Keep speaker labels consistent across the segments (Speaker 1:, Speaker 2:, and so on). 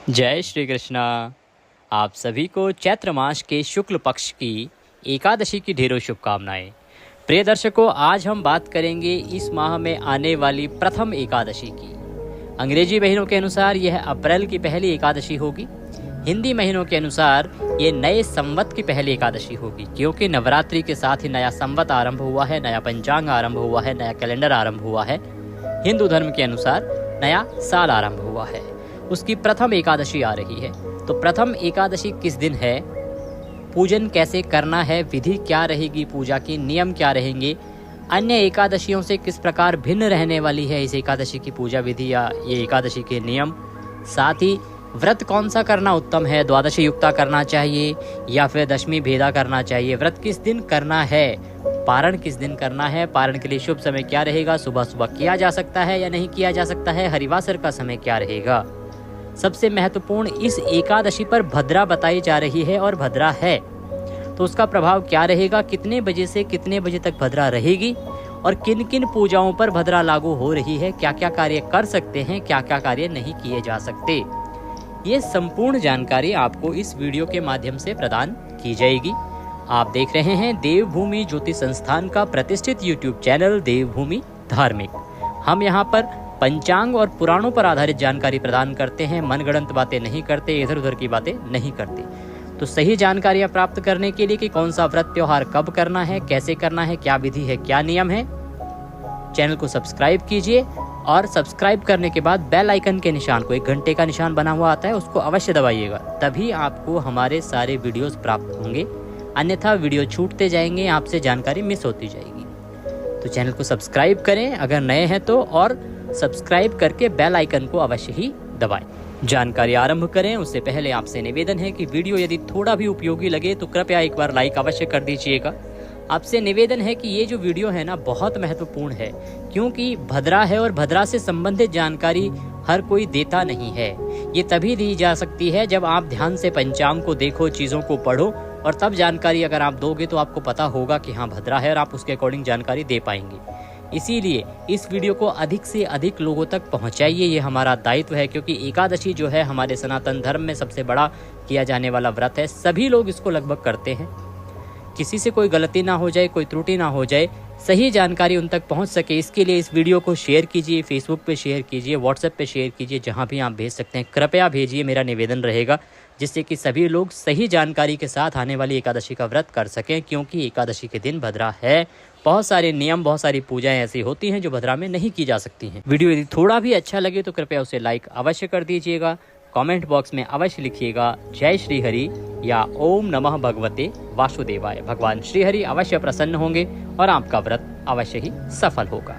Speaker 1: जय श्री कृष्णा। आप सभी को चैत्र मास के शुक्ल पक्ष की एकादशी की ढेरों शुभकामनाएं। प्रिय दर्शकों, आज हम बात करेंगे इस माह में आने वाली प्रथम एकादशी की। अंग्रेजी महीनों के अनुसार यह अप्रैल की पहली एकादशी होगी। हिंदी महीनों के अनुसार ये नए संवत की पहली एकादशी होगी, क्योंकि नवरात्रि के साथ ही नया संवत आरंभ हुआ है, नया पंचांग आरंभ हुआ है, नया कैलेंडर आरंभ हुआ है। हिंदू धर्म के अनुसार नया साल आरंभ हुआ है, उसकी प्रथम एकादशी आ रही है। तो प्रथम एकादशी किस दिन है, पूजन कैसे करना है, विधि क्या रहेगी, पूजा के नियम क्या रहेंगे, अन्य एकादशियों से किस प्रकार भिन्न रहने वाली है इस एकादशी की पूजा विधि या ये एकादशी के नियम, साथ ही व्रत कौन सा करना उत्तम है, द्वादशी युक्ता करना चाहिए या फिर दशमी भेदा करना चाहिए, व्रत किस दिन करना है, पारण किस दिन करना है, पारण के लिए शुभ समय क्या रहेगा, सुबह सुबह किया जा सकता है या नहीं किया जा सकता है, हरिवासर का समय क्या रहेगा। सबसे महत्वपूर्ण, इस एकादशी पर भद्रा बताई जा रही है और भद्रा है तो उसका प्रभाव क्या रहेगा, कितने बजे से कितने बजे तक भद्रा रहेगी और किन किन पूजाओं पर भद्रा लागू हो रही है, क्या क्या कार्य कर सकते हैं, क्या क्या कार्य नहीं किए जा सकते। ये संपूर्ण जानकारी आपको इस वीडियो के माध्यम से प्रदान की जाएगी। आप देख रहे हैं देवभूमि ज्योतिष संस्थान का प्रतिष्ठित यूट्यूब चैनल देवभूमि धार्मिक। हम यहाँ पर पंचांग और पुराणों पर आधारित जानकारी प्रदान करते हैं, मनगढ़ंत बातें नहीं करते, इधर उधर की बातें नहीं करते। तो सही जानकारियां प्राप्त करने के लिए कि कौन सा व्रत त्योहार कब करना है, कैसे करना है, क्या विधि है, क्या नियम है, चैनल को सब्सक्राइब कीजिए और सब्सक्राइब करने के बाद बेल आइकन के निशान को, एक घंटे का निशान बना हुआ आता है, उसको अवश्य दबाइएगा, तभी आपको हमारे सारे वीडियोस प्राप्त होंगे। अन्यथा वीडियो छूटते जाएंगे, आपसे जानकारी मिस होती जाएगी। तो चैनल को सब्सक्राइब करें अगर नए हैं तो, और सब्सक्राइब करके बेल आइकन को अवश्य ही दबाएं। जानकारी आरंभ करें उससे पहले आपसे निवेदन है कि वीडियो यदि थोड़ा भी उपयोगी लगे तो कृपया एक बार लाइक अवश्य कर दीजिएगा। आपसे निवेदन है कि ये जो वीडियो है ना, बहुत महत्वपूर्ण है, क्योंकि भद्रा है और भद्रा से संबंधित जानकारी हर कोई देता नहीं है। ये तभी दी जा सकती है जब आप ध्यान से पंचांग को देखो, चीज़ों को पढ़ो, और तब जानकारी अगर आप दोगे तो आपको पता होगा कि हाँ भद्रा है और आप उसके अकॉर्डिंग जानकारी दे पाएंगे। इसीलिए इस वीडियो को अधिक से अधिक लोगों तक पहुंचाइए, ये हमारा दायित्व है, क्योंकि एकादशी जो है हमारे सनातन धर्म में सबसे बड़ा किया जाने वाला व्रत है। सभी लोग इसको लगभग करते हैं, किसी से कोई गलती ना हो जाए, कोई त्रुटि ना हो जाए, सही जानकारी उन तक पहुंच सके, इसके लिए इस वीडियो को शेयर कीजिए, फेसबुक पे शेयर कीजिए, व्हाट्सएप पे शेयर कीजिए, जहां भी आप भेज सकते हैं कृपया भेजिए, मेरा निवेदन रहेगा, जिससे कि सभी लोग सही जानकारी के साथ आने वाली एकादशी का व्रत कर सकें। क्योंकि एकादशी के दिन भद्रा है, बहुत सारे नियम, बहुत सारी पूजाएं ऐसी होती हैं जो भद्रा में नहीं की जा सकती हैं। वीडियो यदि थोड़ा भी अच्छा लगे तो कृपया उसे लाइक अवश्य कर दीजिएगा। कमेंट बॉक्स में अवश्य लिखिएगा जय श्री हरि या ओम नमः भगवते वासुदेवाय। भगवान श्री हरि अवश्य प्रसन्न होंगे और आपका व्रत अवश्य ही सफल होगा।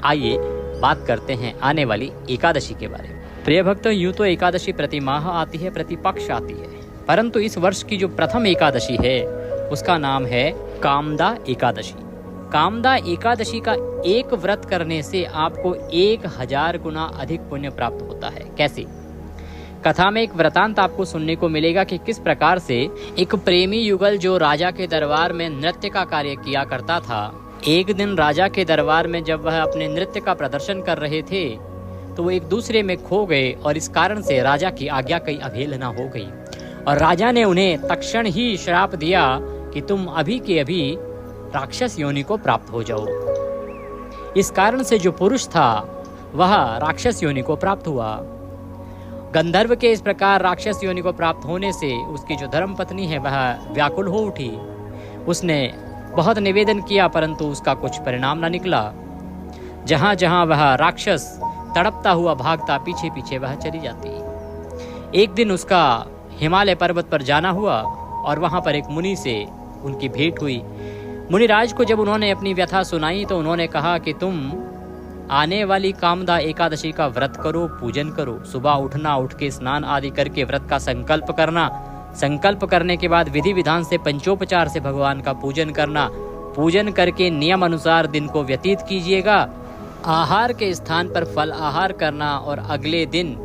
Speaker 1: आइए बात करते हैं आने वाली एकादशी के बारे में। प्रिय भक्तों, यूँ तो एकादशी प्रति माह आती है, प्रति पक्ष आती है, परंतु इस वर्ष की जो प्रथम एकादशी है उसका नाम है कामदा एकादशी। कामदा एकादशी का एक व्रत करने से आपको 1000 गुना अधिक पुण्य प्राप्त होता है। कैसे? कथा में एक वृतांत आपको सुनने को मिलेगा कि किस प्रकार से एक प्रेमी युगल जो राजा के दरबार में नृत्य का कार्य किया करता था, एक दिन राजा के दरबार में जब वह अपने नृत्य का प्रदर्शन कर रहे थे तो वो एक दूसरे में खो गए और इस कारण से राजा की आज्ञा की अवहेलना हो गई और राजा ने उन्हें तत्क्षण ही श्राप दिया कि तुम अभी के अभी राक्षस योनि को प्राप्त हो जाओ। इस कारण से जो पुरुष था वह राक्षस योनि को प्राप्त हुआ। गंधर्व के इस प्रकार राक्षस योनि को प्राप्त होने से उसकी जो धर्मपत्नी है वह व्याकुल हो उठी। उसने बहुत निवेदन किया परंतु उसका कुछ परिणाम न निकला। जहां जहां वह राक्षस तड़पता हुआ भागता, पीछे पीछे वह चली जाती। एक दिन उसका हिमालय पर्वत पर जाना हुआ और वहां पर एक मुनि से उनकी भेंट हुई। मुनिराज को जब उन्होंने अपनी व्यथा सुनाई तो उन्होंने कहा कि तुम आने वाली कामदा एकादशी का व्रत करो, पूजन करो। सुबह उठना, उठ के स्नान आदि करके व्रत का संकल्प करना, संकल्प करने के बाद विधि विधान से पंचोपचार से भगवान का पूजन करना, पूजन करके नियम अनुसार दिन को व्यतीत कीजिएगा। आहार के स्थान पर फल आहार करना और अगले दिन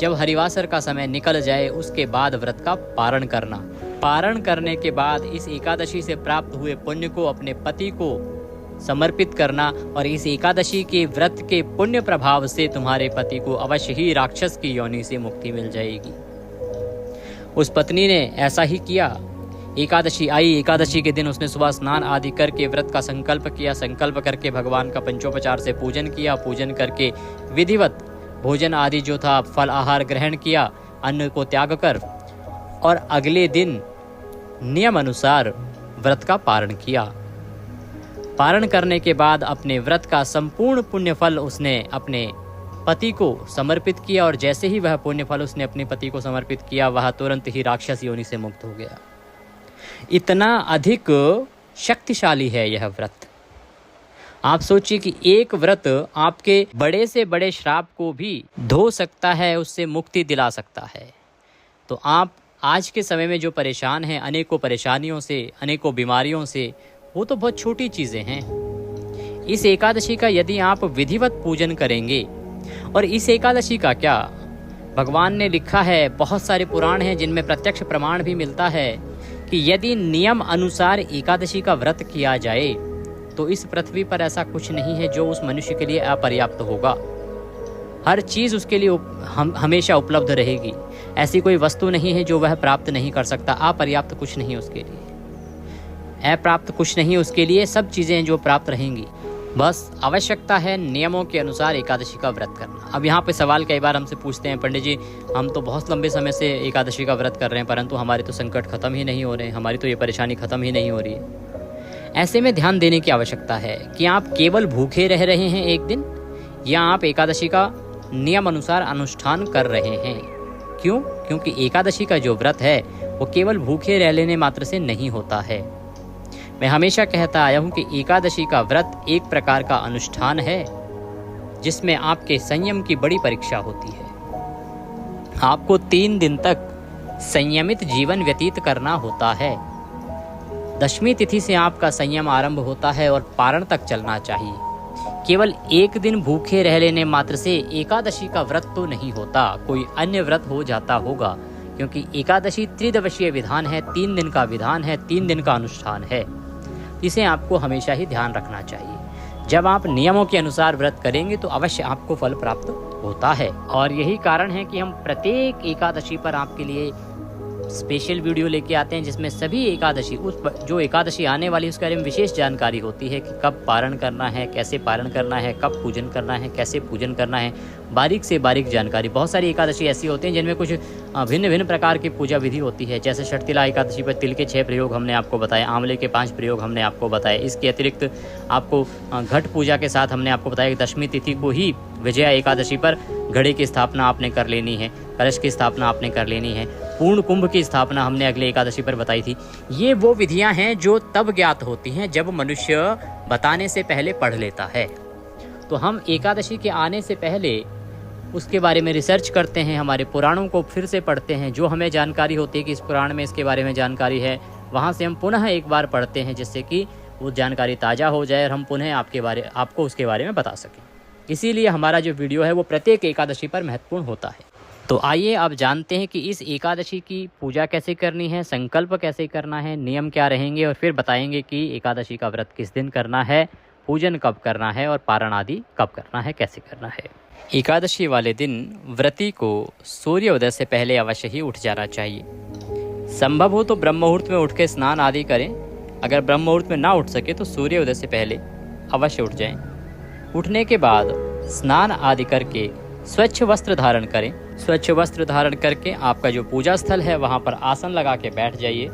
Speaker 1: जब हरिवासर का समय निकल जाए उसके बाद व्रत का पारण करना। पारण करने के बाद इस एकादशी से प्राप्त हुए पुण्य को अपने पति को समर्पित करना और इस एकादशी के व्रत के पुण्य प्रभाव से तुम्हारे पति को अवश्य ही राक्षस की योनि से मुक्ति मिल जाएगी। उस पत्नी ने ऐसा ही किया। एकादशी आई, एकादशी के दिन उसने सुबह स्नान आदि करके व्रत का संकल्प किया। संकल्प करके भगवान का पंचोपचार से पूजन किया। पूजन करके विधिवत भोजन आदि जो था फल आहार ग्रहण किया, अन्न को त्याग कर, और अगले दिन नियम अनुसार व्रत का पारण किया। पारण करने के बाद अपने व्रत का संपूर्ण पुण्य फल उसने अपने पति को समर्पित किया, और जैसे ही वह पुण्य फल उसने अपने पति को समर्पित किया, वह तुरंत ही राक्षस योनि से मुक्त हो गया। इतना अधिक शक्तिशाली है यह व्रत। आप सोचिए कि एक व्रत आपके बड़े से बड़े श्राप को भी धो सकता है, उससे मुक्ति दिला सकता है। तो आप आज के समय में जो परेशान हैं अनेकों परेशानियों से, अनेकों बीमारियों से, वो तो बहुत छोटी चीज़ें हैं। इस एकादशी का यदि आप विधिवत पूजन करेंगे, और इस एकादशी का क्या भगवान ने लिखा है, बहुत सारे पुराण हैं जिनमें प्रत्यक्ष प्रमाण भी मिलता है कि यदि नियम अनुसार एकादशी का व्रत किया जाए तो इस पृथ्वी पर ऐसा कुछ नहीं है जो उस मनुष्य के लिए अपर्याप्त होगा। हर चीज़ उसके लिए हमेशा उपलब्ध रहेगी। ऐसी कोई वस्तु नहीं है जो वह प्राप्त नहीं कर सकता। अपर्याप्त कुछ नहीं उसके लिए, अप्राप्त कुछ नहीं उसके लिए, सब चीज़ें जो प्राप्त रहेंगी। बस आवश्यकता है नियमों के अनुसार एकादशी का व्रत करना। अब यहाँ पे सवाल कई बार हमसे पूछते हैं, पंडित जी हम तो बहुत लंबे समय से एकादशी का व्रत कर रहे हैं परंतु हमारे तो संकट खत्म ही नहीं हो रहे हैं, हमारी तो ये परेशानी खत्म ही नहीं हो रही है। ऐसे में ध्यान देने की आवश्यकता है कि आप केवल भूखे रह रहे हैं एक दिन, या आप एकादशी का नियम अनुसार अनुष्ठान कर रहे हैं। क्यों? क्योंकि एकादशी का जो व्रत है वो केवल भूखे रह लेने मात्र से नहीं होता है। मैं हमेशा कहता आया हूँ कि एकादशी का व्रत एक प्रकार का अनुष्ठान है जिसमें आपके संयम की बड़ी परीक्षा होती है। आपको 3 दिन तक संयमित जीवन व्यतीत करना होता है। दशमी तिथि से आपका संयम आरंभ होता है और पारण तक चलना चाहिए। केवल एक दिन भूखे रह लेने मात्र से एकादशी का व्रत तो नहीं होता, कोई अन्य व्रत हो जाता होगा, क्योंकि एकादशी त्रिदिवसीय विधान है, 3 दिन का विधान है, 3 दिन का अनुष्ठान है। इसे आपको हमेशा ही ध्यान रखना चाहिए। जब आप नियमों के अनुसार व्रत करेंगे तो अवश्य आपको फल प्राप्त होता है। और यही कारण है कि हम प्रत्येक एकादशी पर आपके लिए स्पेशल वीडियो लेके आते हैं जिसमें सभी एकादशी, उस जो एकादशी आने वाली है उसके बारे में विशेष जानकारी होती है कि कब पारण करना है, कैसे पारण करना है, कब पूजन करना है, कैसे पूजन करना है, बारीक से बारीक जानकारी। बहुत सारी एकादशी ऐसी होती हैं जिनमें कुछ भिन्न भिन्न प्रकार की पूजा विधि होती है। जैसे षटतिला एकादशी पर तिल के 6 प्रयोग हमने आपको बताए, आंवले के 5 प्रयोग हमने आपको बताए। इसके अतिरिक्त आपको घट पूजा के साथ हमने आपको बताया कि दशमी तिथि को ही विजया एकादशी पर घड़े की स्थापना आपने कर लेनी है, कलश की स्थापना आपने कर लेनी है, पूर्ण कुंभ की स्थापना हमने अगले एकादशी पर बताई थी। ये वो विधियां हैं जो तब ज्ञात होती हैं जब मनुष्य बताने से पहले पढ़ लेता है। तो हम एकादशी के आने से पहले उसके बारे में रिसर्च करते हैं, हमारे पुराणों को फिर से पढ़ते हैं। जो हमें जानकारी होती है कि इस पुराण में इसके बारे में जानकारी है, वहाँ से हम पुनः एक बार पढ़ते हैं जिससे कि वो जानकारी ताज़ा हो जाए और हम पुनः आपको उसके बारे में बता सकें। इसीलिए हमारा जो वीडियो है वो प्रत्येक एकादशी पर महत्वपूर्ण होता है। तो आइए आप जानते हैं कि इस एकादशी की पूजा कैसे करनी है, संकल्प कैसे करना है, नियम क्या रहेंगे, और फिर बताएंगे कि एकादशी का व्रत किस दिन करना है, पूजन कब करना है और पारण आदि कब करना है, कैसे करना है। एकादशी वाले दिन व्रती को सूर्योदय से पहले अवश्य ही उठ जाना चाहिए। संभव हो तो ब्रह्म मुहूर्त में उठ के स्नान आदि करें। अगर ब्रह्म मुहूर्त में ना उठ सके तो सूर्योदय से पहले अवश्य उठ जाएं। उठने के बाद स्नान आदि करके स्वच्छ वस्त्र धारण करें। स्वच्छ वस्त्र धारण करके आपका जो पूजा स्थल है वहाँ पर आसन लगा के बैठ जाइए।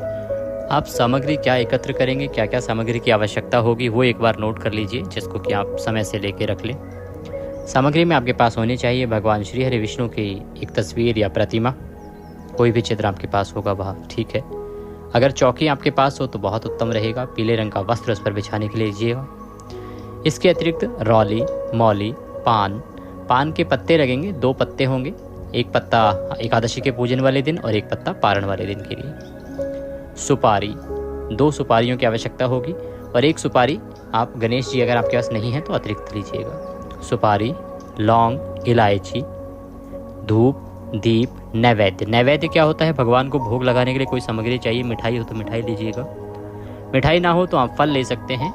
Speaker 1: आप सामग्री क्या एकत्र करेंगे, क्या क्या सामग्री की आवश्यकता होगी वो एक बार नोट कर लीजिए, जिसको कि आप समय से लेके रख लें। सामग्री में आपके पास होनी चाहिए भगवान श्री हरि विष्णु की एक तस्वीर या प्रतिमा, कोई भी चित्र आपके पास होगा वह ठीक है। अगर चौकी आपके पास हो तो बहुत उत्तम रहेगा। पीले रंग का वस्त्र उस पर बिछाने के लिए लीजिएगा। इसके अतिरिक्त रौली, मौली, पान के पत्ते लगेंगे। 2 पत्ते होंगे, एक पत्ता एकादशी के पूजन वाले दिन और एक पत्ता पारण वाले दिन के लिए। सुपारी, 2 सुपारियों की आवश्यकता होगी और 1 सुपारी आप गणेश जी अगर आपके पास नहीं है तो अतिरिक्त लीजिएगा। सुपारी, लौंग, इलायची, धूप, दीप, नैवेद्य। नैवेद्य क्या होता है? भगवान को भोग लगाने के लिए कोई सामग्री चाहिए। मिठाई हो तो मिठाई लीजिएगा, मिठाई ना हो तो आप फल ले सकते हैं।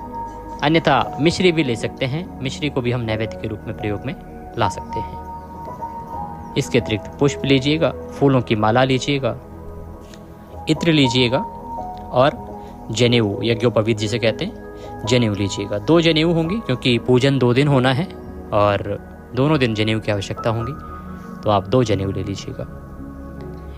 Speaker 1: अन्यथा मिश्री भी ले सकते हैं, मिश्री को भी हम नैवेद्य के रूप में प्रयोग में ला सकते हैं। इसके अतिरिक्त पुष्प लीजिएगा, फूलों की माला लीजिएगा, इत्र लीजिएगा और जनेऊ, यज्ञोपवीत जिसे कहते हैं, जनेऊ लीजिएगा। 2 जनेऊ होंगी क्योंकि पूजन 2 दिन होना है और दोनों दिन जनेऊ की आवश्यकता होगी, तो आप 2 जनेऊ ले लीजिएगा।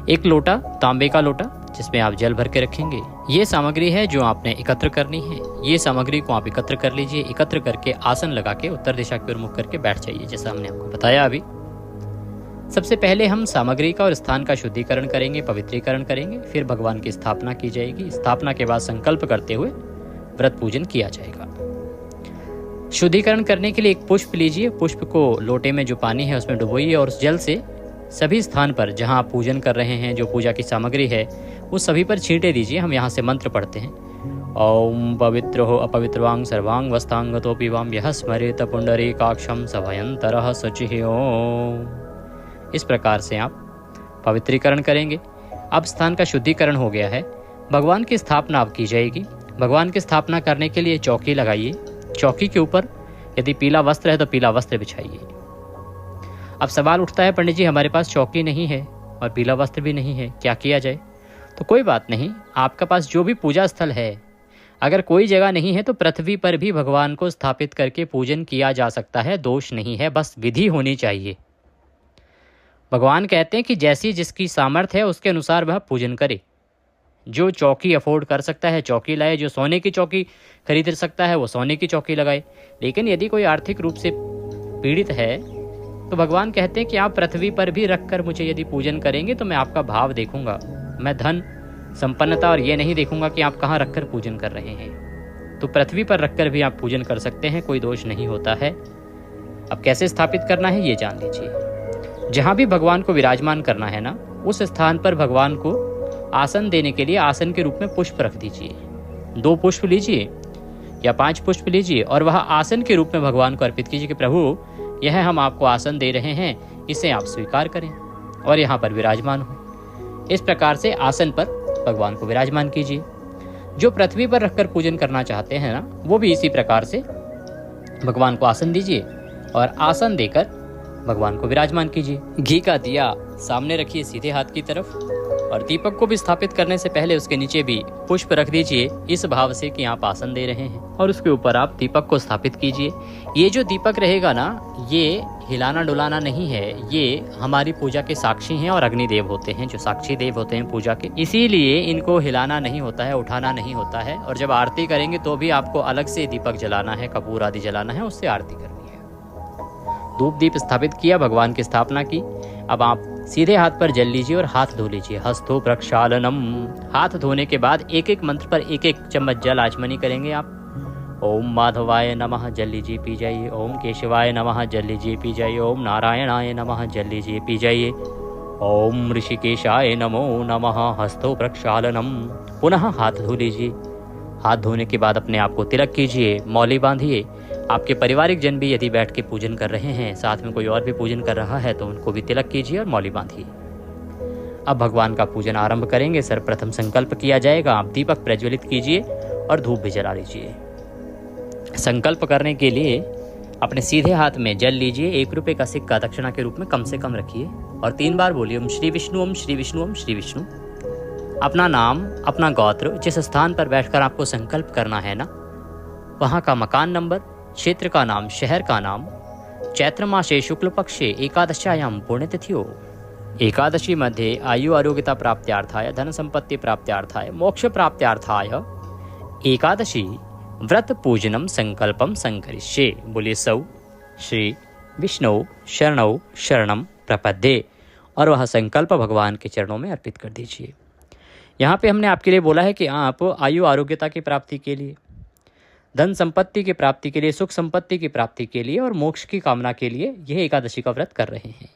Speaker 1: 1 लोटा, तांबे का लोटा जिसमें आप जल भर के रखेंगे। ये सामग्री है जो आपने एकत्र करनी है। ये सामग्री को आप एकत्र कर लीजिए। एकत्र करके आसन लगा के उत्तर दिशा की ओर मुख करके बैठ जाइए, जैसा हमने आपको बताया अभी। सबसे पहले हम सामग्री का और स्थान का शुद्धिकरण करेंगे, पवित्रीकरण करेंगे, फिर भगवान की स्थापना की जाएगी। स्थापना के बाद संकल्प करते हुए व्रत पूजन किया जाएगा। शुद्धिकरण करने के लिए एक पुष्प लीजिए, पुष्प को लोटे में जो पानी है उसमें डुबोइए और उस जल से सभी स्थान पर जहां आप पूजन कर रहे हैं, जो पूजा की सामग्री है, उस सभी पर छींटे दीजिए। हम यहाँ से मंत्र पढ़ते हैं, ओम पवित्र हो अपवित्रवांग सर्वांग वस्तांगतोपि वाम यह स्मरेत पुंडरीकाक्षं सभयंतरः शुचिः ओम। इस प्रकार से आप पवित्रीकरण करेंगे। अब स्थान का शुद्धिकरण हो गया है। भगवान की स्थापना अब की जाएगी। भगवान की स्थापना करने के लिए चौकी लगाइए। चौकी के ऊपर यदि पीला वस्त्र है तो पीला वस्त्र बिछाइए। अब सवाल उठता है, पंडित जी हमारे पास चौकी नहीं है और पीला वस्त्र भी नहीं है, क्या किया जाए? तो कोई बात नहीं, आपके पास जो भी पूजा स्थल है, अगर कोई जगह नहीं है तो पृथ्वी पर भी भगवान को स्थापित करके पूजन किया जा सकता है, दोष नहीं है, बस विधि होनी चाहिए। भगवान कहते हैं कि जैसी जिसकी सामर्थ्य है उसके अनुसार वह पूजन करे। जो चौकी अफोर्ड कर सकता है चौकी लाए, जो सोने की चौकी खरीद सकता है वो सोने की चौकी लगाए। लेकिन यदि कोई आर्थिक रूप से पीड़ित है तो भगवान कहते हैं कि आप पृथ्वी पर भी रखकर मुझे यदि पूजन करेंगे तो मैं आपका भाव देखूंगा, मैं धन संपन्नता और ये नहीं देखूंगा कि आप कहाँ रखकर पूजन कर रहे हैं। तो पृथ्वी पर रखकर भी आप पूजन कर सकते हैं, कोई दोष नहीं होता है। अब कैसे स्थापित करना है ये जान लीजिए। जहाँ भी भगवान को विराजमान करना है ना, उस स्थान पर भगवान को आसन देने के लिए आसन के रूप में पुष्प रख दीजिए। 2 पुष्प लीजिए या 5 पुष्प लीजिए और वह आसन के रूप में भगवान को अर्पित कीजिए कि प्रभु यह हम आपको आसन दे रहे हैं, इसे आप स्वीकार करें और यहाँ पर विराजमान हो। इस प्रकार से आसन पर भगवान को विराजमान कीजिए। जो पृथ्वी पर रखकर पूजन करना चाहते हैं ना, वो भी इसी प्रकार से भगवान को आसन दीजिए और आसन देकर भगवान को विराजमान कीजिए। घी का दिया सामने रखिए सीधे हाथ की तरफ और दीपक को भी स्थापित करने से पहले उसके नीचे भी पुष्प रख दीजिए, इस भाव से कि आप आसन दे रहे हैं और उसके ऊपर आप दीपक को स्थापित कीजिए। ये जो दीपक रहेगा ना, ये हिलाना डुलाना नहीं है, ये हमारी पूजा के साक्षी हैं और अग्निदेव होते हैं, जो साक्षी देव होते हैं पूजा के। इसीलिए इनको हिलाना नहीं होता है, उठाना नहीं होता है। और जब आरती करेंगे तो भी आपको अलग से दीपक जलाना है, कपूर आदि जलाना है, उससे आरती करनी है। धूप दीप स्थापित किया, भगवान की स्थापना की। अब आप सीधे हाथ पर जल लीजिए और हाथ धो लीजिए। हस्तो प्रक्षालनम। हाथ धोने के बाद एक एक मंत्र पर एक एक चम्मच जल आचमनी करेंगे आप। ओम माधवाय नमः जल लीजिए पी जाइए। ओम केशवाय नमः जल लीजिए पी जाइए। ओम नारायणाय नमः जल लीजिए पी जाइए। ओम ऋषिकेशाय नमो नमः। हस्तो प्रक्षालनम। पुनः हाथ धो लीजिए। हाथ धोने के बाद अपने आप को तिलक कीजिए, मौली बांधिए। आपके पारिवारिक जन भी यदि बैठ के पूजन कर रहे हैं, साथ में कोई और भी पूजन कर रहा है, तो उनको भी तिलक कीजिए और मौली बांधिए। अब भगवान का पूजन आरंभ करेंगे। सर्वप्रथम संकल्प किया जाएगा। आप दीपक प्रज्वलित कीजिए और धूप भी जला लीजिए। संकल्प करने के लिए अपने सीधे हाथ में जल लीजिए। 1 रुपये का सिक्का दक्षिणा के रूप में कम से कम रखिए और 3 बार बोलिए ओम श्री विष्णु, ओम श्री विष्णु, ओम श्री विष्णु। अपना नाम, अपना गोत्र, जिस स्थान पर बैठकर आपको संकल्प करना है ना, वहाँ का मकान नंबर, क्षेत्र का नाम, शहर का नाम, चैत्र मासे शुक्ल पक्षे एकादश्यायाम पुण्यतिथियो। एकादशी मध्ये आयु आरोग्यता प्राप्त्यार्थाय, धन संपत्ति प्राप्त्यार्थाय, मोक्ष प्राप्त्यार्थाय एकादशी व्रत पूजनम संकल्पम संकरिष्ये। बोलिए सौ श्री विष्णु शरणौ शरणम प्रपद्ये और वह संकल्प भगवान के चरणों में अर्पित कर दीजिए। यहाँ पे हमने आपके लिए बोला है कि आप आयु आरोग्यता की प्राप्ति के लिए, धन संपत्ति की प्राप्ति के लिए, सुख संपत्ति की प्राप्ति के लिए और मोक्ष की कामना के लिए यह एकादशी का व्रत कर रहे हैं।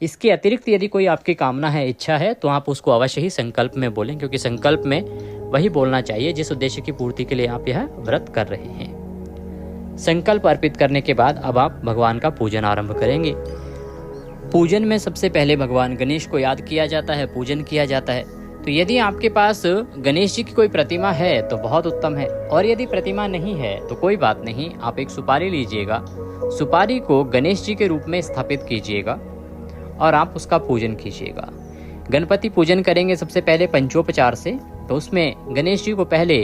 Speaker 1: इसके अतिरिक्त यदि कोई आपकी कामना है, इच्छा है, तो आप उसको अवश्य ही संकल्प में बोलें, क्योंकि संकल्प में वही बोलना चाहिए जिस उद्देश्य की पूर्ति के लिए आप यह व्रत कर रहे हैं। संकल्प अर्पित करने के बाद अब आप भगवान का पूजन आरंभ करेंगे। पूजन में सबसे पहले भगवान गणेश को याद किया जाता है, पूजन किया जाता है। तो तो यदि आपके पास गणेश जी की कोई प्रतिमा है तो बहुत उत्तम है, और यदि प्रतिमा नहीं है तो कोई बात नहीं, आप एक सुपारी लीजिएगा, सुपारी को गणेश जी के रूप में स्थापित कीजिएगा और आप उसका पूजन कीजिएगा। गणपति पूजन करेंगे सबसे पहले पंचोपचार से, तो उसमें गणेश जी को पहले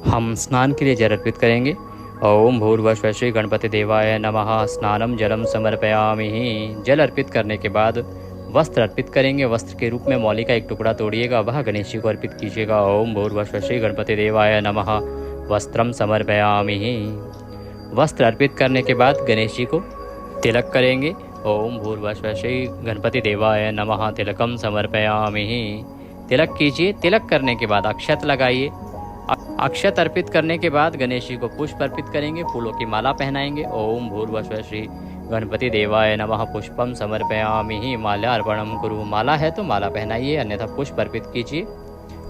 Speaker 1: हम स्नान के लिए जल अर्पित करेंगे। ओम भूर्भुवः श्री गणपति देवाय नमः। स्नानम जलम समर्पयामि। जल अर्पित करने के बाद वस्त्र अर्पित करेंगे। वस्त्र के रूप में मौली का एक टुकड़ा तोड़िएगा, वह गणेश जी को अर्पित कीजिएगा। ओम भूर्भुवः श्री गणपति देवाय नमः। वस्त्रम समर्पयामि। वस्त्र अर्पित करने के बाद गणेश जी को तिलक करेंगे। ओम भूर्भुवः श्री गणपति देवाय नमः। तिलकम समर्पयामि। तिलक कीजिए। तिलक करने के बाद अक्षत लगाइए। अक्षत अर्पित करने के बाद गणेश जी को पुष्प अर्पित करेंगे, फूलों की माला पहनाएंगे। ओम भूर्भुवः श्री गणपति देवाय नमः। पुष्पम समर्पयामि। माला अर्पणम कुरु। माला है तो माला पहनाइए, अन्यथा पुष्प अर्पित कीजिए।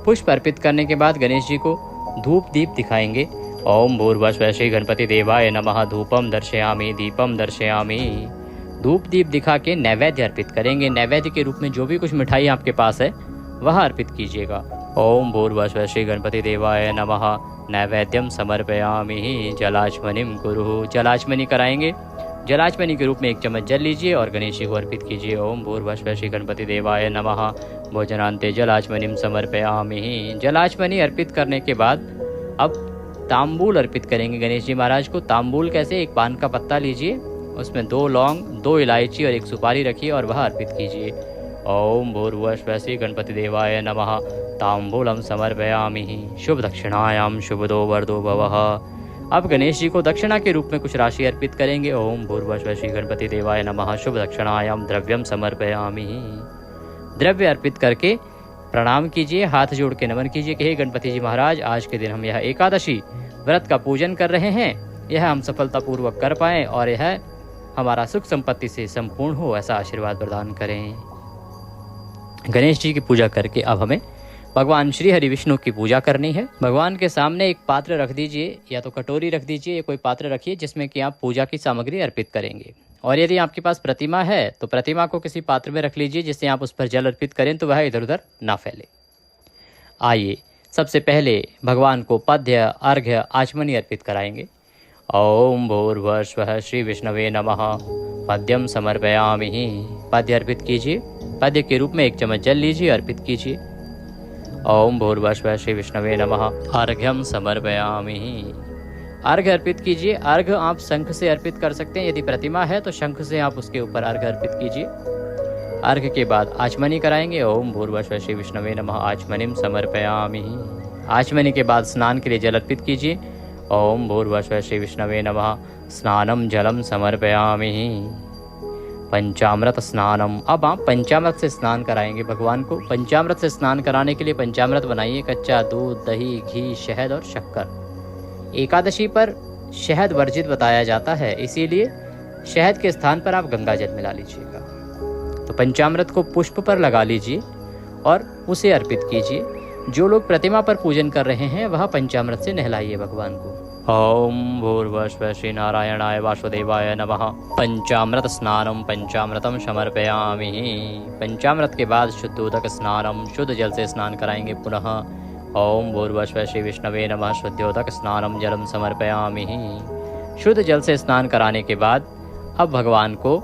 Speaker 1: पुष्प अर्पित करने के बाद गणेश जी को धूप दीप दिखाएंगे। ओम भूर्भुवः श्री गणपति देवाय नमः। धूपम दर्शयामि। दीपम दर्शयामि। धूप दीप दिखा के नैवेद्य अर्पित करेंगे। नैवेद्य के रूप में जो भी कुछ मिठाई आपके पास है वह अर्पित कीजिएगा। ओम भूर्भुवः श्री गणपति देवाय नमः। नैवेद्यम समर्पयामि। जलाचमनिम कुरु। जलाचमनी कराएंगे। जलाचमनी के रूप में 1 चम्मच जल लीजिए और गणेश जी को अर्पित कीजिए। ओम भूर्भुवः श्री गणपति देवाय नमः। भोजनान्ते जलाचमनिम समर्पयामि। जलाचमनी अर्पित करने के बाद अब तांबूल अर्पित करेंगे गणेश जी महाराज को। तांबूल कैसे? एक पान का पत्ता लीजिए, उसमें 2 लौंग, 2 इलायची और 1 सुपारी रखिए और वह अर्पित कीजिए। ओम भूर्भुवः श्री गणपति देवाय नमः। तांबूलम समर्पयामि। शुभ दक्षिणायाम शुभदो वरदो भवः। अब गणेश जी को दक्षिणा के रूप में कुछ राशि अर्पित करेंगे। ओम भूर्भुवः श्री गणपति देवाय नमः। शुभ दक्षिणायाम द्रव्यम समर्पयामि। द्रव्य अर्पित करके प्रणाम कीजिए, हाथ जोड़ के नमन कीजिए कि हे गणपति जी महाराज, आज के दिन हम यह एकादशी व्रत का पूजन कर रहे हैं, यह हम सफलतापूर्वक कर पाएं और यह हमारा सुख संपत्ति से संपूर्ण हो, ऐसा आशीर्वाद प्रदान करें। गणेश जी की पूजा करके अब हमें भगवान श्री हरि विष्णु की पूजा करनी है। भगवान के सामने एक पात्र रख दीजिए, या तो कटोरी रख दीजिए या कोई पात्र रखिए जिसमें कि आप पूजा की सामग्री अर्पित करेंगे। और यदि आपके पास प्रतिमा है तो प्रतिमा को किसी पात्र में रख लीजिए जिससे आप उस पर जल अर्पित करें तो वह इधर उधर ना फैले। आइए सबसे पहले भगवान को पद्य, अर्घ्य, आचमनी अर्पित कराएंगे। ओम भूर्भुवः श्री विष्णवे नमः। पद्यम समर्पयामि। पद्य अर्पित कीजिए। पद्य के रूप में 1 चम्मच जल लीजिए, अर्पित कीजिए। ओम भूर्भुवः श्री विष्णवे नमः। अर्घ्यम समर्पयामि। अर्घ्य अर्पित कीजिए। अर्घ्य आप शंख से अर्पित कर सकते हैं, यदि प्रतिमा है तो शंख से आप उसके ऊपर अर्घ्य अर्पित कीजिए। अर्घ्य के बाद आचमनी कराएंगे। ओम भूर्भुवः श्री विष्णवे नमः। आचमनिम समर्पयामि। आचमनी के बाद स्नान के लिए जल अर्पित कीजिए। ओम भूर्भुवः श्री विष्णवे नमः। स्नानम जलम समर्पयामि। पंचामृत स्नानम। अब आप पंचामृत से स्नान कराएंगे भगवान को। पंचामृत से स्नान कराने के लिए पंचामृत बनाइए। कच्चा दूध, दही, घी, शहद और शक्कर। एकादशी पर शहद वर्जित बताया जाता है, इसीलिए शहद के स्थान पर आप गंगा जल मिला लीजिएगा। तो पंचामृत को पुष्प पर लगा लीजिए और उसे अर्पित कीजिए। जो लोग प्रतिमा पर पूजन कर रहे हैं वह पंचामृत से नहलाइए भगवान को। ओम भूर्भुवः श्री नारायणाय वासुदेवाय नमः। पंचामृत स्नानम पंचामृतम समर्पयामि। पंचामृत के बाद शुद्ध उदक स्नानम, शुद्ध जल से स्नान कराएंगे पुनः। ओम भूर्भुवः श्री विष्णवे नमः। शुद्धोदक स्नानम जलम समर्पयामि। शुद्ध जल से स्नान कराने के बाद अब भगवान को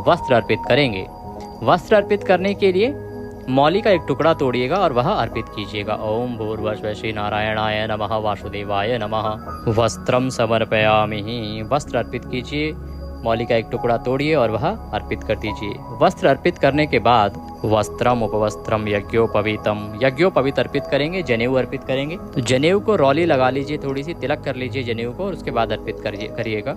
Speaker 1: वस्त्र अर्पित करेंगे। वस्त्र अर्पित करने के लिए मौली का एक टुकड़ा तोड़िएगा और वह अर्पित कीजिएगा। ओम भूर्भुवः श्री नारायणाय नमः। वासुदेवाय नमः। वस्त्रम समर्पयामि। वस्त्र अर्पित कीजिए। मौली का एक टुकड़ा तोड़िए और वह अर्पित कर दीजिए। वस्त्र अर्पित करने के बाद वस्त्रम उपवस्त्रम यज्ञोपवीतम। यज्ञोपवीत अर्पित करेंगे, जनेऊ अर्पित करेंगे। तो जनेऊ को रौली लगा लीजिए, थोड़ी सी तिलक कर लीजिए जनेऊ को और उसके बाद अर्पित करिएगा।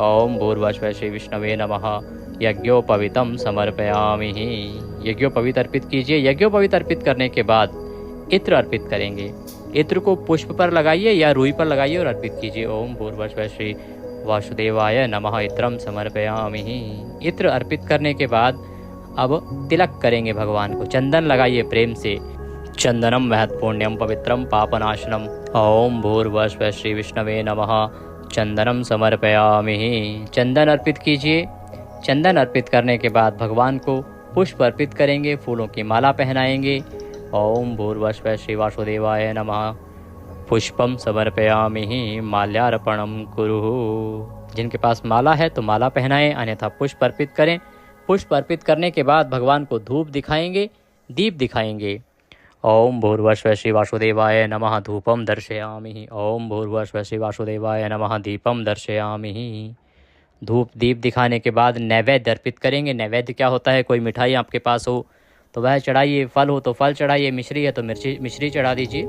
Speaker 1: ओम भूर्भुवः श्री विष्णवे नमः। यज्ञोपवीतम समर्पयामि। यज्ञोपवीत अर्पित कीजिए। यज्ञोपवीत अर्पित करने के बाद इत्र अर्पित करेंगे। इत्र को पुष्प पर लगाइए या रुई पर लगाइए और अर्पित कीजिए। ओम भूर्भुवः श्री वासुदेवाय नमः। इत्रम समर्पयामि। इत्र अर्पित करने के बाद अब तिलक करेंगे भगवान को। चंदन लगाइए प्रेम से। चंदनम महत्पुण्यम पवित्रम पापनाशनम। ओम भूर्भुवः श्री विष्णवे नमः। चंदनम समर्पयामि। चंदन अर्पित कीजिए। चंदन अर्पित करने के बाद भगवान को पुष्प अर्पित करेंगे, फूलों की माला पहनाएंगे। ओम भूर्भुवः श्री वासुदेवाय नमः। पुष्पम समर्पयामि माल्यार्पणम कुरु। जिनके पास माला है तो माला पहनाएं, अन्यथा पुष्प अर्पित करें। पुष्प अर्पित करने के बाद भगवान को धूप दिखाएंगे, दीप दिखाएंगे। ओम भूर्भुवः श्री वासुदेवाय नमः धूपम दर्शयामि। ओम भूर्भुवः श्री वासुदेवाय नमः दीपम दर्शयामि। धूप दीप दिखाने के बाद नैवेद्य अर्पित करेंगे। नैवेद्य क्या होता है? कोई मिठाई आपके पास हो तो वह चढ़ाइए, फल हो तो फल चढ़ाइए, मिश्री है तो मिश्री चढ़ा दीजिए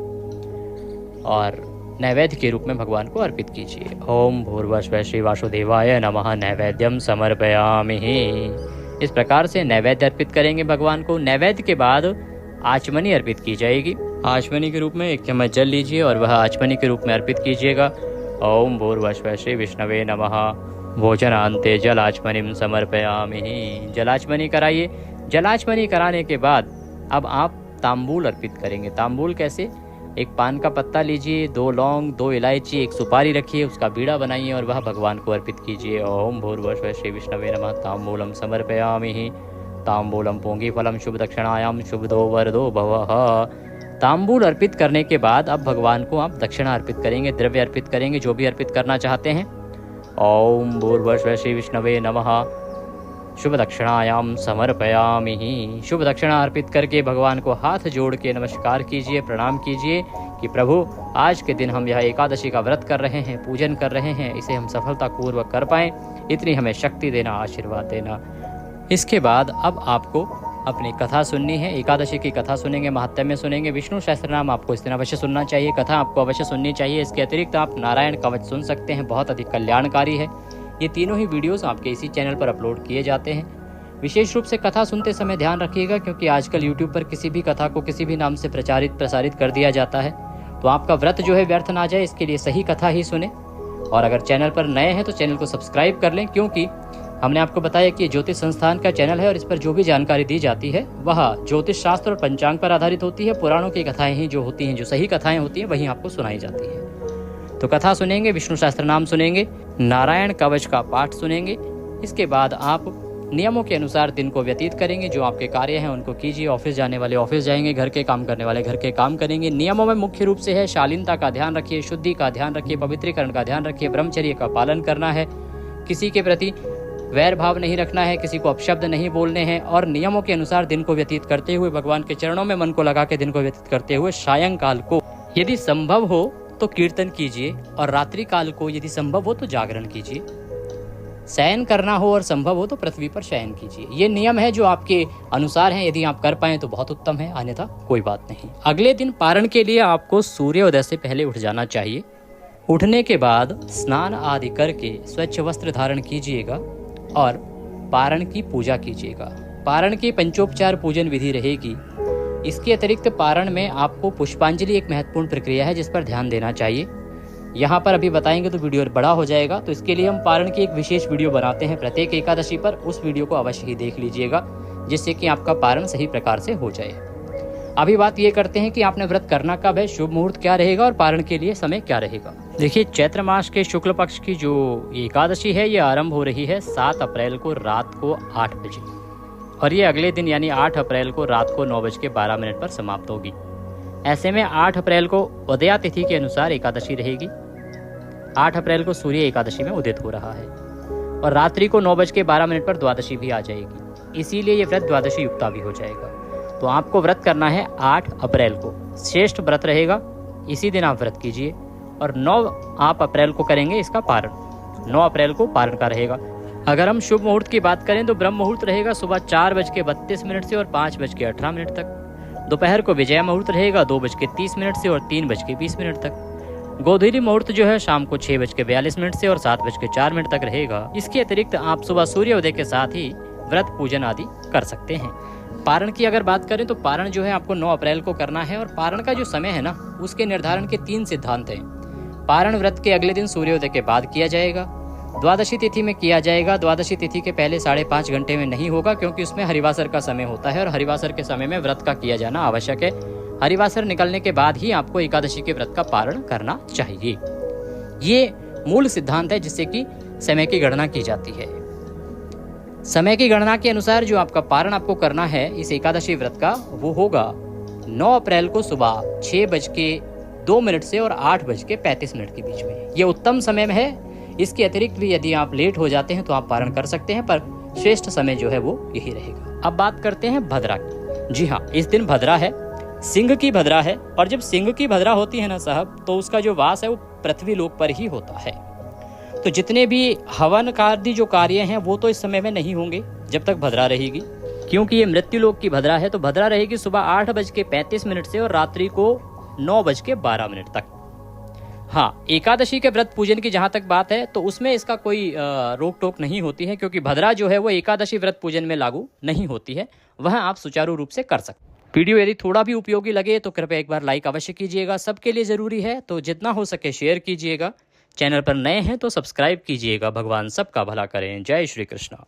Speaker 1: और नैवेद्य के रूप में भगवान को अर्पित कीजिए। ओम भूर्भुवः श्री वासुदेवाय नमः नैवेद्यम समर्पयामि। इस प्रकार से नैवेद्य अर्पित करेंगे भगवान को। नैवेद्य के बाद आचमनी अर्पित की जाएगी। आचमनी के रूप में 1 चम्मच जल लीजिए और वह आचमनी के रूप में अर्पित कीजिएगा। ओम भूर्भुवः श्री विष्णवे नमः भोजनान्ते जलाचमनीं समर्पयामि। जलाचमनी कराइए। जलाचमनी कराने के बाद अब आप तांबूल अर्पित करेंगे। तांबूल कैसे? 1 पान का पत्ता लीजिए, 2 लौंग, 2 इलायची, 1 सुपारी रखिए, उसका बीड़ा बनाइए और वह भगवान को अर्पित कीजिए। ओम भूर्भुवः श्री विष्णवे नमः तांबूलम समर्पयामि। तांबूलम पोंगी फलम शुभ दक्षिणायाम शुभदो वरदो भवः। तांबूल अर्पित करने के बाद अब भगवान को आप दक्षिणा अर्पित करेंगे, द्रव्य अर्पित करेंगे, जो भी अर्पित करना चाहते हैं। ओम भूर्भुवः श्री विष्णवे नमः शुभ दक्षिणायाम समर्पयामि। शुभ दक्षिणा अर्पित करके भगवान को हाथ जोड़ के नमस्कार कीजिए, प्रणाम कीजिए कि प्रभु आज के दिन हम यह एकादशी का व्रत कर रहे हैं, पूजन कर रहे हैं, इसे हम सफलतापूर्वक कर पाएं, इतनी हमें शक्ति देना, आशीर्वाद देना। इसके बाद अब आपको अपनी कथा सुननी है। एकादशी की कथा सुनेंगे, महात्म्य सुनेंगे, विष्णु सहस्त्रनाम आपको इस दिन अवश्य सुनना चाहिए, कथा आपको अवश्य सुननी चाहिए। इसके अतिरिक्त आप नारायण कवच सुन सकते हैं, बहुत अधिक कल्याणकारी है। ये तीनों ही वीडियोस आपके इसी चैनल पर अपलोड किए जाते हैं। विशेष रूप से कथा सुनते समय ध्यान रखिएगा, क्योंकि आजकल यूट्यूब पर किसी भी कथा को किसी भी नाम से प्रसारित कर दिया जाता है, तो आपका व्रत जो है व्यर्थ ना जाए, इसके लिए सही कथा ही सुने। और अगर चैनल पर नए हैं तो चैनल को सब्सक्राइब कर लें, क्योंकि हमने आपको बताया कि ज्योतिष संस्थान का चैनल है और इस पर जो भी जानकारी दी जाती है वह ज्योतिष शास्त्र और पंचांग पर आधारित होती है। पुराणों की कथाएं ही जो होती हैं, जो सही कथाएं होती हैं, वही आपको सुनाई जाती है। तो कथा सुनेंगे, विष्णु सहस्त्र नाम सुनेंगे, नारायण कवच का पाठ सुनेंगे। इसके बाद आप नियमों के अनुसार दिन को व्यतीत करेंगे। जो आपके कार्य हैं उनको कीजिए। ऑफिस जाने वाले ऑफिस जाएंगे, घर के काम करने वाले घर के काम करेंगे। नियमों में मुख्य रूप से है शालीनता का ध्यान रखिए, शुद्धि का ध्यान रखिए, पवित्रीकरण का ध्यान रखिए, ब्रह्मचर्य का पालन करना है, किसी के प्रति वैर भाव नहीं रखना है, किसी को अपशब्द नहीं बोलने हैं और नियमों के अनुसार दिन को व्यतीत करते हुए भगवान के चरणों में मन को लगा के दिन को व्यतीत करते हुए सायंकाल को यदि संभव हो तो कीर्तन कीजिए और रात्रि काल को यदि संभव हो तो जागरण कीजिए। शयन करना हो और संभव हो तो पृथ्वी पर शयन कीजिए। ये नियम है जो आपके अनुसार हैं। यदि आप कर पाए तो बहुत उत्तम है, अन्यथा कोई बात नहीं। अगले दिन पारण के लिए आपको सूर्योदय से पहले उठ जाना चाहिए। उठने के बाद स्नान आदि करके स्वच्छ वस्त्र धारण कीजिएगा और पारण की पूजा कीजिएगा। पारण की पंचोपचार पूजन विधि रहेगी। इसके अतिरिक्त पारण में आपको पुष्पांजलि एक महत्वपूर्ण प्रक्रिया है जिस पर ध्यान देना चाहिए। यहाँ पर अभी बताएंगे तो वीडियो बड़ा हो जाएगा, तो इसके लिए हम पारण की एक विशेष वीडियो बनाते हैं प्रत्येक एकादशी पर। उस वीडियो को अवश्य ही देख लीजिएगा, जिससे कि आपका पारण सही प्रकार से हो जाए। अभी बात ये करते हैं कि आपने व्रत करना कब है, शुभ मुहूर्त क्या रहेगा और पारण के लिए समय क्या रहेगा। देखिए, चैत्र मास के शुक्ल पक्ष की जो एकादशी है ये आरंभ हो रही है 7 अप्रैल को रात को 8 बजे और ये अगले दिन यानी 8 अप्रैल को रात को 9:12 पर समाप्त होगी। ऐसे में 8 अप्रैल को उदया तिथि के अनुसार एकादशी रहेगी। 8 अप्रैल को सूर्य एकादशी में उदित हो रहा है और रात्रि को 9:12 पर द्वादशी भी आ जाएगी। इसीलिए ये व्रत द्वादशी युक्ता भी हो जाएगा। तो आपको व्रत करना है 8 अप्रैल को, श्रेष्ठ व्रत रहेगा, इसी दिन आप व्रत कीजिए। और 9 अप्रैल को करेंगे इसका पारण, 9 अप्रैल को पारण का रहेगा। अगर हम शुभ मुहूर्त की बात करें तो ब्रह्म मुहूर्त रहेगा सुबह 4:32 से और 5:18 तक। दोपहर को विजय मुहूर्त रहेगा 2:30 से और 3:20 तक। गोधूली मुहूर्त जो है शाम को 6:42 से और 7:04 तक रहेगा। इसके अतिरिक्त आप सुबह सूर्योदय के साथ ही व्रत पूजन आदि कर सकते हैं। पारण की अगर बात करें तो पारण जो है आपको 9 अप्रैल को करना है और पारण का जो समय है ना, उसके निर्धारण के 3 सिद्धांत हैं। पारण व्रत के अगले दिन सूर्योदय के बाद किया जाएगा, द्वादशी तिथि में किया जाएगा। द्वादशी तिथि के पहले 5.5 घंटे में नहीं होगा, क्योंकि उसमें हरिवासर का समय होता है और हरिवासर के समय में व्रत का किया जाना आवश्यक है। हरिवासर निकलने के बाद ही आपको एकादशी के व्रत का पारण करना चाहिए। ये मूल सिद्धांत है जिससे कि समय की गणना की जाती है। समय की गणना के अनुसार जो आपका पारण आपको करना है इस एकादशी व्रत का, वो होगा 9 अप्रैल को सुबह 6:02 से और 8:35 के बीच में। ये उत्तम समय में है। इसके अतिरिक्त भी यदि आप लेट हो जाते हैं तो आप पारण कर सकते हैं, पर श्रेष्ठ समय जो है वो यही रहेगा। अब बात करते हैं भद्रा की। जी हाँ, इस दिन भद्रा है, सिंह की भद्रा है। और जब सिंह की भद्रा होती है ना साहब, तो उसका जो वास है वो पृथ्वी लोक पर ही होता है। तो जितने भी हवन आदि जो कार्य हैं वो तो इस समय में नहीं होंगे जब तक भद्रा रहेगी, क्योंकि ये मृत्यु लोक की भद्रा है। तो भद्रा रहेगी सुबह 8:35 से और रात्रि को 9:12 तक। हाँ, एकादशी के व्रत पूजन की जहाँ तक बात है तो उसमें इसका कोई रोक टोक नहीं होती है, क्योंकि भद्रा जो है वो एकादशी व्रत पूजन में लागू नहीं होती है। वह आप सुचारू रूप से कर सकते हैं। वीडियो यदि थोड़ा भी उपयोगी लगे तो कृपया एक बार लाइक अवश्य कीजिएगा, सबके लिए ज़रूरी है। तो जितना हो सके शेयर कीजिएगा। चैनल पर नए हैं तो सब्सक्राइब कीजिएगा। भगवान सबका भला करें। जय श्री कृष्ण।